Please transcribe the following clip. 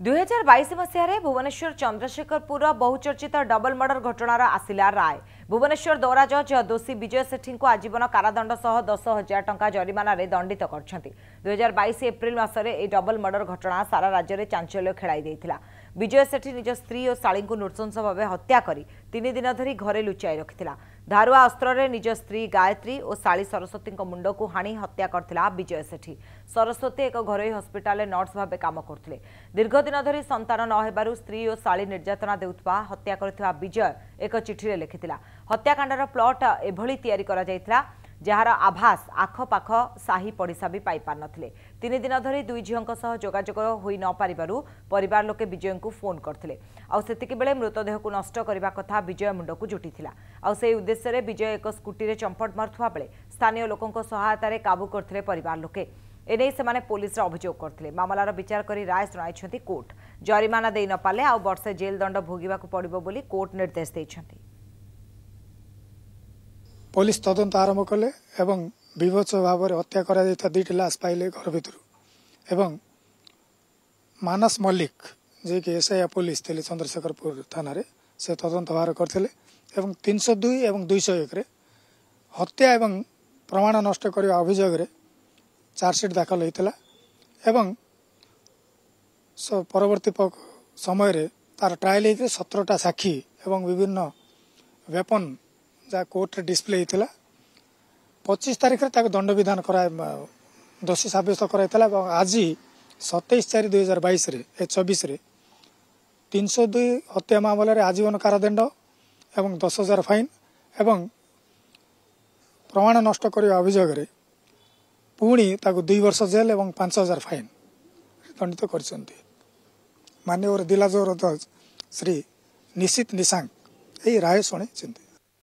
2022 मसीह भुवनेश्वर चंद्रशेखरपुर बहुचर्चित double murder घटनार आसिला राय। भुवनेश्वर दौरा जज दोषी विजय सेठी को आजीवन कारादंड सह 10,000 टंका जरिमाना दंडित करछंती। 2022 एप्रिल मासरे ए डबल मर्डर घटना सारा राज्य में चांचल्य खेलाई देथिला। विजय सेठी निज स्त्री और शाली को नृशंस भाव हत्या करी 3 दिन धरी घरे लुचाई रखिथिला। धारुआ अस्त्र निज स्त्री गायत्री और शाली सरस्वती मुंड को हाणी हत्या करथिला विजय सेठी। सरस्वती एक घरोई हस्पिटाल नर्स भाव काम करथिले। दीर्घ दिन धरी संतान न स्त्री और शाली निर्यातना देउथबा हत्या करथिबा विजय एक चिठी रे लिखिथिला। हत्याकांडर प्लॉट एभली तैयारी करा जायथिला जार आभास आखपाख साही पड़िशा भी पाई पार नथिले। 3 दिन धरी दुई झीओंक सह जोगाजोग होई न पारिबारु परिवार लोके विजय को फोन करथिले। आउ सेतिके बेले मृतदेह को नष्ट करबा कथा विजय मुंड को जुटिथिला। आउ सेही उद्देश्य रे विजय एक स्कूटी रे चंपट मारुथुवा बेले स्थानीय लोकंक सहायता रे काबू करथिले परिवार लोके। एने सेमाने पुलिस अभियोग करथिले। मामलार विचार करी राय सुनाइछंती कोर्ट। जरिमाना देई न पाले आउ वर्षे जेल दंड भोगिबा को पड़िबो बोली कोर्ट निर्देश दैछंती। पुलिस तदंत आरंभ कले एवं विभत्स भाव में हत्या करा दुईटी लाश पाइले घर भितर एवं मानस मल्लिक जे कि एसआई पुलिस थे चंद्रशेखरपुर थाना रे से तदंत बाहर करते एवं 302 एवं 201 रे हत्या एवं प्रमाण नष्ट करने अभियोग रे चार्जसीट दाखल होता एवं परवर्ती समय रे तार ट्रायल 17टा साक्षी एवं विभिन्न वेपन जहाँ कोर्ट डिस्प्ले होता 25 तारीख में दंड विधान करा दोषी सब्यस्त कराइला। आज 27/4/2024 रे 302 हत्या मामलें आजीवन कारादंड एवं 10,000 फाइन एवं प्रमाण नष्ट करने अभियोग रे पुणी 2 वर्ष जेल एवं 5,000 फाइन दंडित कर माननीय दिलाजोर जज श्री निशित निशांक यही राय शुणी।